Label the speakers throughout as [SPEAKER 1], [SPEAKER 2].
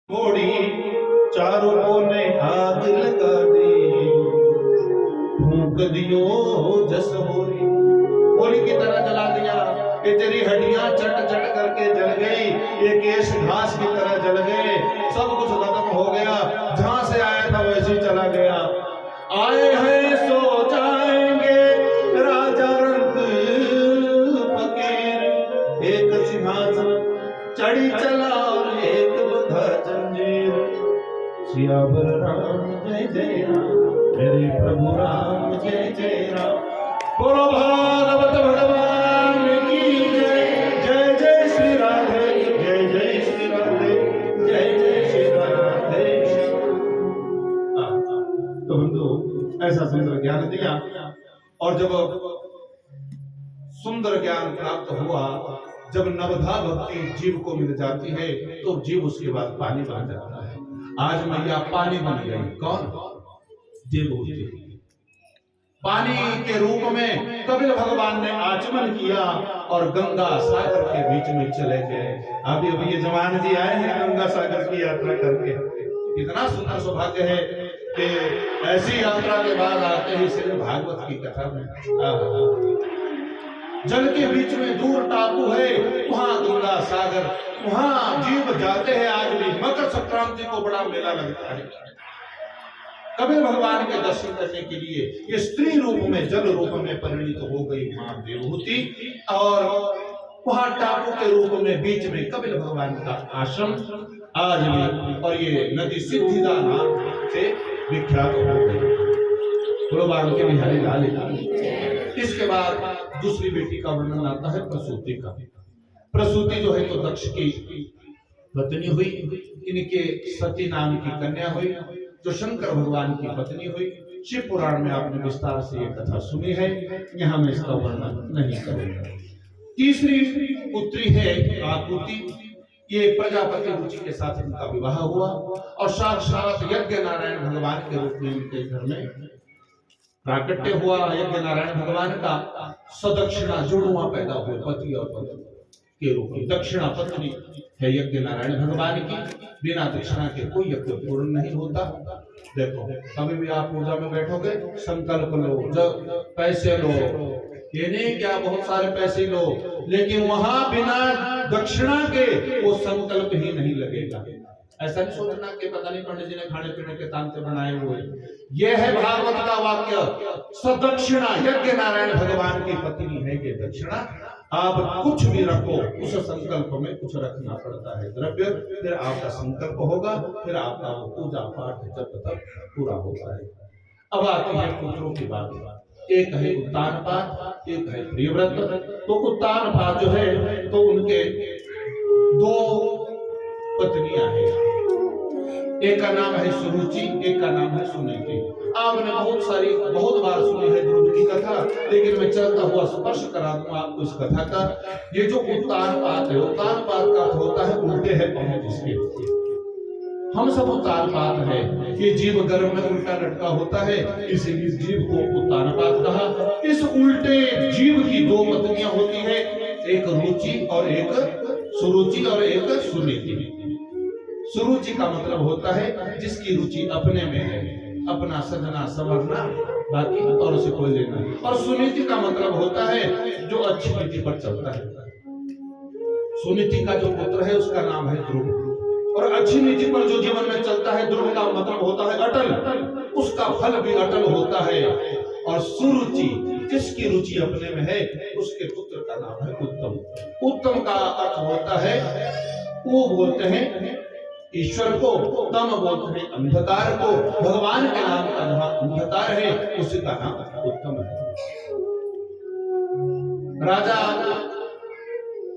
[SPEAKER 1] घोड़ी चारों कोने आग लगा दी, फूंक दियो जस होली, होली की तरह जला दिया। ये तेरी हड्डियां चट चट करके जल गई, ये केश घास की तरह जल गए, सब कुछ खत्म हो गया। जहां से आया था वैसे ही चला गया। आए हैं सो जाएंगे राजा रंग फकीर, एक सिंहासन चढ़ी चला और एक बंधा जंजीर। सियावर राम जय जय राम, मेरे प्रभु राम जय जय राम। बोलो भागवत भगवान की जय, जय जय श्री राधे, जय जय श्री राधे, जय जय श्री राधे। तो बंधु ऐसा सुंदर ज्ञान दिया, और जब सुंदर ज्ञान प्राप्त हुआ, जब नवधा भक्ति जीव को मिल जाती है तो जीव उसके बाद पानी बन जाता है। आज मैया पानी बन गई। कौन? जीव होती है। पानी के रूप में कपिल भगवान ने आचमन किया और गंगा सागर के बीच में चले गए। अभी अभी ये जवान जी आए हैं गंगा सागर की यात्रा करके। इतना सुंदर सौभाग्य है कि ऐसी यात्रा के बाद आते ही श्री भागवत की कथा में जल के बीच में दूर टापू है, वहां गंगा सागर, वहां जीव जाते हैं। आज भी मकर संक्रांति को बड़ा मेला लगता है कपिल भगवान के दर्शन करने के लिए। ये स्त्री रूप में, जल रूप में परिणित हो गई मां देवहूति, और वहां टापू के रूप में बीच में कपिल भगवान का आश्रम आज भी, और ये नदी सिद्धिदा नाम से विख्यात हो गई। भगवान के बिहारी लाल। इसके बाद दूसरी बेटी का वर्णन आता है प्रसूति का। प्रसूति जो है तो दक्ष की पत्नी हुई, इनके सती नाम की कन्या हुई, जो शंकर भगवान की पत्नी हुई। शिव पुराण में आपने विस्तार से ये कथा सुनी है, यहाँ मैं इसका वर्णन नहीं करूंगा। तीसरी पुत्री है आकुति। ये प्रजापति रुचि के साथ इनका विवाह हुआ, और साक्षात यज्ञ नारायण भगवान के रूप में इनके घर में प्राकट्य हुआ। यज्ञ नारायण भगवान का सदक्षिणा जुड़वा पैदा हुए, पति और पत्नी के रूप में। दक्षिणा पत्नी है यज्ञ नारायण भगवान की। बिना दक्षिणा के कोई यज्ञ पूर्ण नहीं होता। देखो कभी भी आप पूजा में बैठोगे, संकल्प लो, जब पैसे लो, ये नहीं क्या बहुत सारे पैसे लो, लेकिन वहां बिना दक्षिणा के वो संकल्प ही नहीं लगेगा। ऐसा नहीं सोचना कि पता नहीं पंडित जी ने खाने पीने के तांते बनाए हुए। यह है भागवत का वाक्य, सदक्षिणा। यज्ञ नारायण भगवान की पत्नी है ये दक्षिणा। आप कुछ भी रखो, उस संकल्प में कुछ रखना पड़ता है द्रव्य, फिर आपका संकल्प होगा, फिर आपका वो पूजा पाठ जब तक पूरा होता है। अब आती है पुत्रों की बात। एक है उत्तानपाद, एक है प्रियव्रत। तो उत्तानपाद जो है तो उनके दो पत्नियां हैं, एक का नाम है सुरुचि, एक का नाम है सुनीति। आपने बहुत बार सुनी है ध्रुव की कथा, लेकिन मैं चलता हुआ स्पर्श करा दूं आपको इस कथा का। ये जो उत्तानपाद है, उत्तानपाद का अर्थ होता है उल्टे है पांव जिसके। हम सब उत्तानपाद है। ये जीव गर्भ में उल्टा लटका होता है, इसीलिए जीव को उत्तानपाद कहा। इस उल्टे जीव की दो पत्नियां होती है, एक रुचि और एक सुरुचि और एक सुनीति। सुरुचि का मतलब होता है जिसकी रुचि अपने में है, अपना सजना संवरना, बाकी और उसे कोई लेना। और सुनीति का मतलब होता है जो अच्छी नीति पर चलता है। सुनीति का जो पुत्र है उसका नाम है ध्रुव, और अच्छी नीति पर जो जीवन में चलता है, ध्रुव का मतलब होता है अटल, उसका फल भी अटल होता है। और सुरुचि, जिसकी रुचि अपने में है, उसके पुत्र का नाम है उत्तम। उत्तम का अर्थ होता है, वो बोलते हैं ईश्वर को, तम बोलते हैं अंधकार को। भगवान के नाम का जहां अंधकार है उसी का नाम उत्तम है। राजा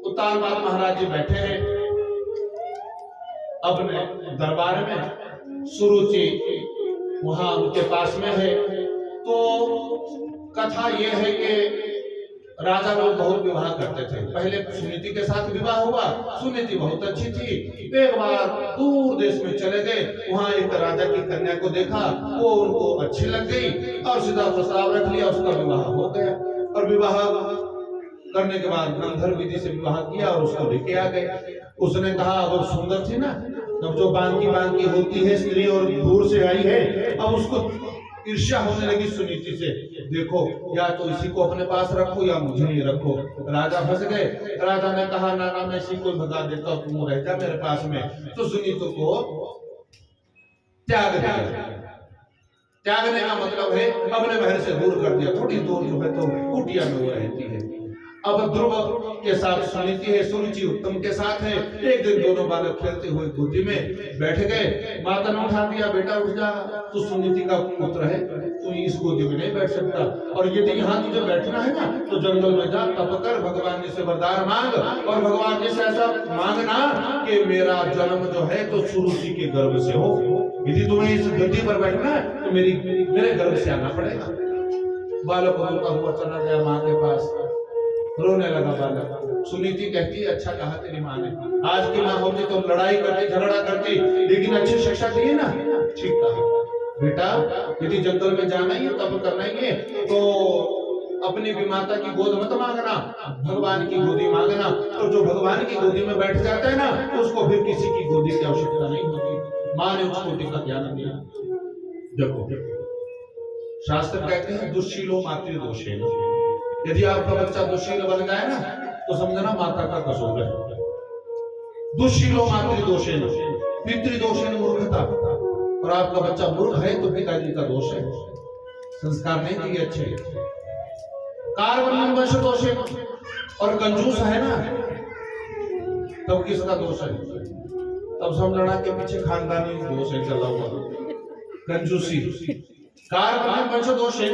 [SPEAKER 1] उत्तानपाद महाराज जी बैठे हैं अपने दरबार में, सुरुचि वहां उनके पास में है। तो कथा यह है कि राजा लोग बहुत विवाह करते थे। पहले सुनीति के साथ विवाह हुआ, सुनीति बहुत अच्छी थी। एक बार दूर देश में चले गए, वहां एक राजा की कन्या को देखा, वो उनको अच्छी लग गई और सीधा प्रस्ताव रख लिया, उसका विवाह हो गया। और विवाह करने के बाद गंधर्व विधि से विवाह किया और उसको लेके आ गए। उसने कहा, अब सुंदर थी ना, तब जो बांकी होती है स्त्री और दूर से आई है, अब उसको ईर्ष्या होने लगी सुनीति से। देखो, या तो इसी को अपने पास रखो या मुझे ही रखो। राजा फंस गए। राजा ने कहा ना ना, मैं इसी को भगा देता हूं, तुम रह जा मेरे पास में। तो सुनीति को त्याग दिया। त्यागने का मतलब है अपने महल से दूर कर दिया। थोड़ी दूर जो है तो कुटिया में वो रहती है। अब ध्रुव के साथ सुनीति है, सुरुचि उत्तम के साथ है। एक दिन दोनों बालक खेलते हुए गोदी में बैठ गए। माता ने उठा दिया, बेटा उठ जा, तू सुनीति का पुत्र है, तू इस गोदी में नहीं बैठ सकता। और यदि यहाँ तुझे बैठना है ना तो जंगल में जा, तप कर, भगवान जी से वरदान मांग, और भगवान जी से ऐसा मांगना कि मेरा जन्म जो है तो सुरुचि के गर्भ से हो। यदि तुम्हें इस गद्दी पर बैठना है तो मेरे गर्भ से आना पड़ेगा। बालक रोता हुआ चला गया माँ के पास, रोने लगा बालक। सुनीति कहती, अच्छा कहा तेरी माँ ने, आज की माँ होती तो लड़ाई करती, झगड़ा करती, लेकिन अच्छी शिक्षा दी ना। ठीक कहा बेटा, यदि जंगल में जाना ही है, तब करना ही है, तो अपनी भी माता की गोद मत मांगना, भगवान की गोदी मांगना। और जो भगवान की गोदी में बैठ जाता है ना, उसको फिर किसी की गोदी की आवश्यकता नहीं होती। माँ ने उसको टीका ज्ञान दिया। देखो, शास्त्र कहते हैं दुष्शीलो मातृ दोषे। यदि आपका बच्चा दुष्शील बन जाए ना तो समझना माता का कसूर है। दुष्शीलो मातृ दोषे, पितृदोषे मूर्खता। और आपका बच्चा मूर्ख है तो पिताजी का दोष है, संस्कार नहीं दिए अच्छे। कार्बन वंश दोषे, और कंजूस है ना तब किसका दोष है? तब समझना के पीछे खानदानी दोष है चला हुआ, कंजूसी। कार्बन वंश दोष है।